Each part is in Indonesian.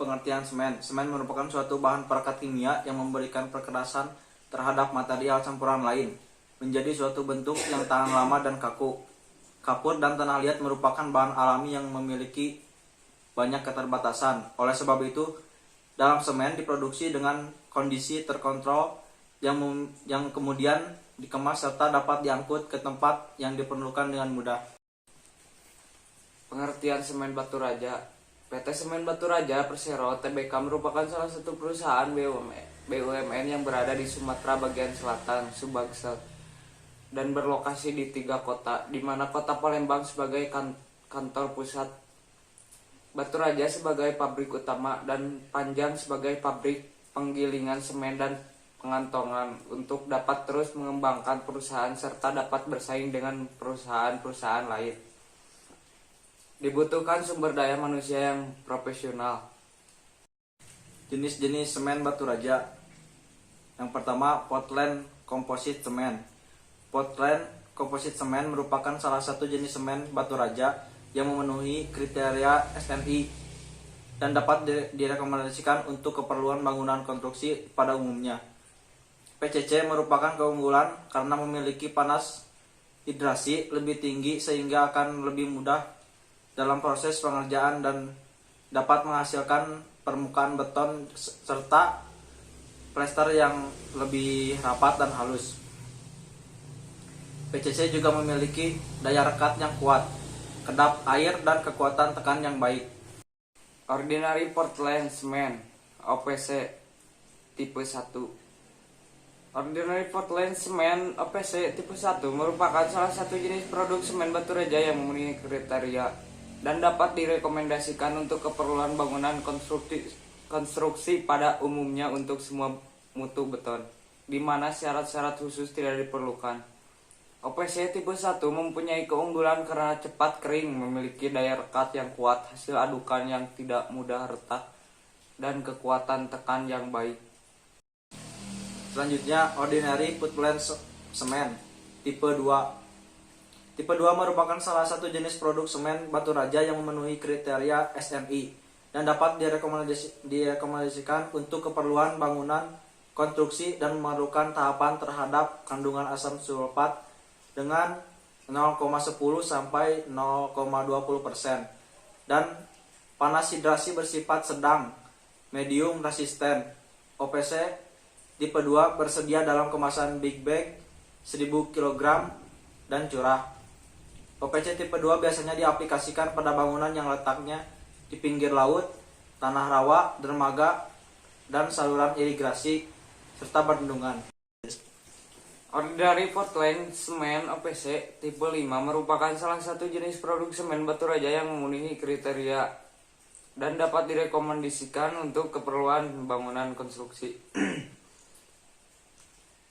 Pengertian semen. Semen merupakan suatu bahan perekat kimia yang memberikan perkerasan terhadap material campuran lain, menjadi suatu bentuk yang tahan lama dan kaku. Kapur dan tanah liat merupakan bahan alami yang memiliki banyak keterbatasan. Oleh sebab itu, dalam semen diproduksi dengan kondisi terkontrol yang kemudian dikemas serta dapat diangkut ke tempat yang diperlukan dengan mudah. Pengertian semen Batu Raja. PT Semen Batu Raja Persero Tbk merupakan salah satu perusahaan BUMN yang berada di Sumatera bagian selatan, Sumbangsel, dan berlokasi di 3 kota, di mana kota Palembang sebagai kantor pusat, Batu Raja sebagai pabrik utama, dan Panjang sebagai pabrik penggilingan semen dan pengantongan untuk dapat terus mengembangkan perusahaan serta dapat bersaing dengan perusahaan-perusahaan lain. Dibutuhkan sumber daya manusia yang profesional. Jenis-jenis semen Batu Raja. Yang pertama, Portland Composite Cement. Portland Composite Cement merupakan salah satu jenis semen Batu Raja yang memenuhi kriteria SNI dan dapat direkomendasikan untuk keperluan bangunan konstruksi pada umumnya. PCC merupakan keunggulan karena memiliki panas hidrasi lebih tinggi sehingga akan lebih mudah dalam proses pengerjaan dan dapat menghasilkan permukaan beton serta plester yang lebih rapat dan halus. PCC juga memiliki daya rekat yang kuat, kedap air dan kekuatan tekan yang baik. Ordinary Portland Cement OPC tipe 1. Ordinary Portland Cement OPC tipe 1 merupakan salah satu jenis produk semen Batu Raja yang memenuhi kriteria dan dapat direkomendasikan untuk keperluan bangunan konstruksi pada umumnya untuk semua mutu beton, di mana syarat-syarat khusus tidak diperlukan. OPC tipe 1 mempunyai keunggulan karena cepat kering, memiliki daya rekat yang kuat, hasil adukan yang tidak mudah retak, dan kekuatan tekan yang baik. Selanjutnya, Ordinary Portland Cement tipe 2. Tipe 2 merupakan salah satu jenis produk semen Batu Raja yang memenuhi kriteria SNI dan dapat direkomendasikan untuk keperluan bangunan konstruksi dan memerlukan tahapan terhadap kandungan asam sulfat dengan 0,10 sampai 0,20% dan panas hidrasi bersifat sedang, medium resisten. OPC tipe 2 bersedia dalam kemasan big bag 1000 kg dan curah. OPC tipe 2 biasanya diaplikasikan pada bangunan yang letaknya di pinggir laut, tanah rawa, dermaga, dan saluran irigasi, serta bendungan. Ordinary Portland Cement OPC tipe 5 merupakan salah satu jenis produk semen Batu Raja yang memenuhi kriteria dan dapat direkomendasikan untuk keperluan bangunan konstruksi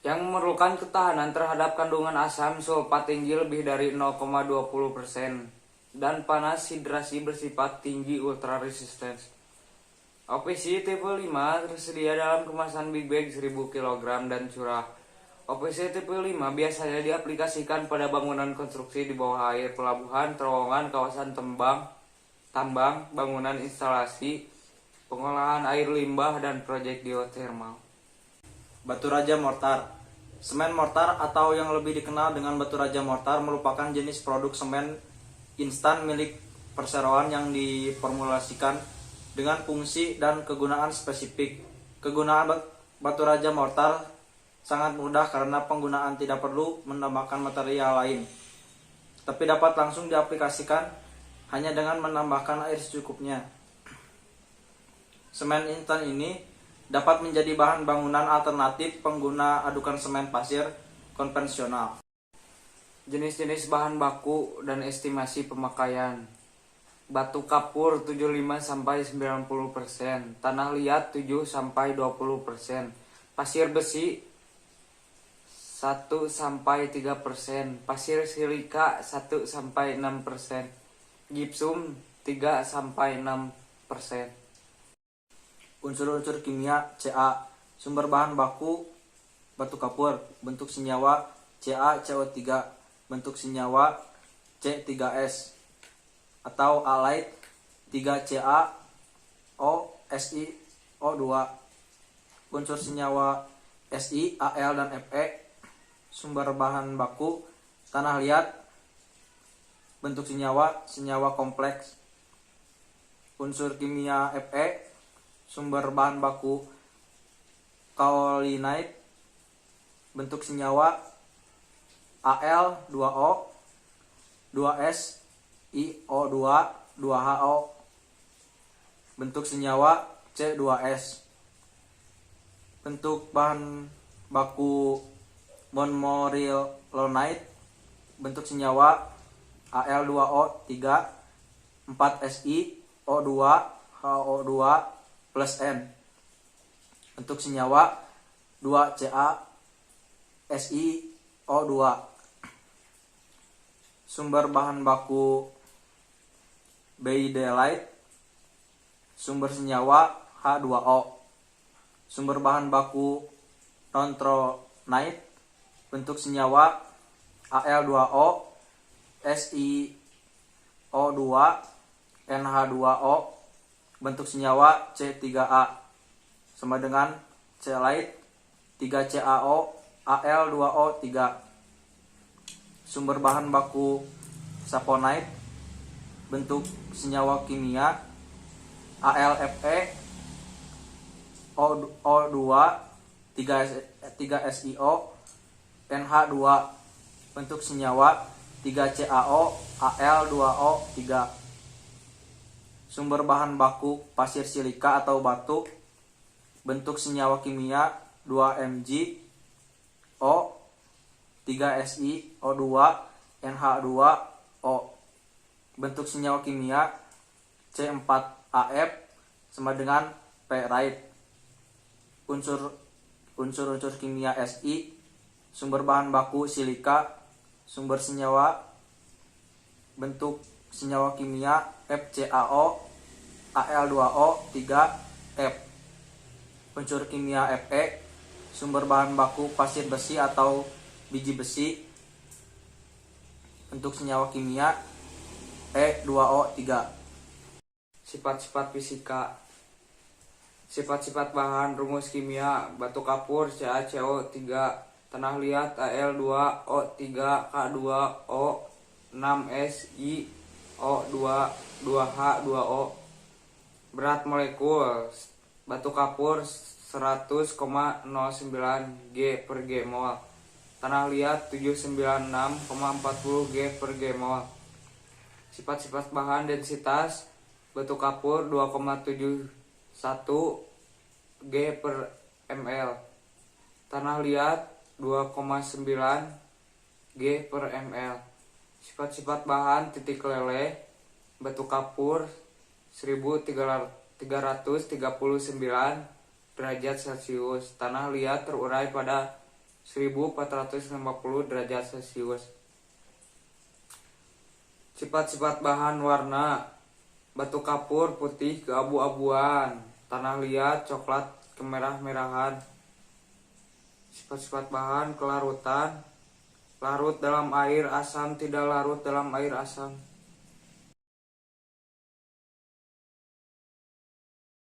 yang memerlukan ketahanan terhadap kandungan asam sulfat tinggi lebih dari 0,20% dan panas hidrasi bersifat tinggi ultra resistance. OPC tipe 5 tersedia dalam kemasan big bag 1000 kg dan curah. OPC tipe 5 biasanya diaplikasikan pada bangunan konstruksi di bawah air, pelabuhan, terowongan, kawasan tambang, bangunan instalasi, pengolahan air limbah, dan proyek geothermal. Batu Raja Mortar. Semen mortar atau yang lebih dikenal dengan Batu Raja Mortar merupakan jenis produk semen instan milik perseroan yang diformulasikan dengan fungsi dan kegunaan spesifik. Kegunaan Batu Raja Mortar sangat mudah karena penggunaan tidak perlu menambahkan material lain, tapi dapat langsung diaplikasikan hanya dengan menambahkan air secukupnya. Semen instan ini dapat menjadi bahan bangunan alternatif pengguna adukan semen pasir konvensional. Jenis-jenis bahan baku dan estimasi pemakaian. Batu kapur 75-90%, tanah liat 7-20%, pasir besi 1-3%, pasir silika 1-6%, gipsum 3-6%. Unsur-unsur kimia Ca. Sumber bahan baku batu kapur, bentuk senyawa CaCO3, bentuk senyawa C3S atau alate 3CaO SiO2. Unsur senyawa Si, Al, dan Fe. Sumber bahan baku tanah liat. Bentuk senyawa kompleks. Unsur kimia Fe. Sumber bahan baku kaolinite. Bentuk senyawa Al, 2O, 2S, IO2, 2HO. Bentuk senyawa C2S. Bentuk bahan baku monomerilonite. Bentuk senyawa Al2O3, 4Si, O2, HO2 plus N. Bentuk senyawa 2Ca, SiO2. Sumber bahan baku beidolite. Sumber senyawa H2O. Sumber bahan baku nontronite. Bentuk senyawa Al2O, SiO2, NH2O. Bentuk senyawa C3A sama dengan Clite, 3CaO, Al2O3. Sumber bahan baku saponite. Bentuk senyawa kimia AlFe, O2, 3SiO, NH2. Bentuk senyawa 3CaO, Al2O3. Sumber bahan baku pasir silika atau batu. Bentuk senyawa kimia 2Mg, O, 3SiO2, NH2O. Bentuk senyawa kimia C4AF sama dengan ferrite. Unsur kimia Si. Sumber bahan baku silika. Sumber senyawa bentuk senyawa kimia FCaO, Al2O, 3F. Unsur kimia Fe. Sumber bahan baku pasir besi atau biji besi. Bentuk senyawa kimia E2O3. Sifat-sifat fisika. Sifat-sifat bahan rumus kimia: batu kapur CaCO3, tanah liat Al2O3, K2O, 6SiO2, 2H2O. Berat molekul batu kapur 100,09 G per G mol. Tanah liat 796,40 G per G mol. Sifat-sifat bahan densitas batu kapur 2,71 G per ml. Tanah liat 2,9 G per ml. Sifat-sifat bahan titik leleh batu kapur 1339 derajat Celcius. Tanah liat terurai pada 1450 derajat Celcius. Sifat-sifat bahan warna batu kapur putih keabu-abuan, tanah liat coklat kemerah-merahan. Sifat-sifat bahan kelarutan: larut dalam air asam, tidak larut dalam air asam.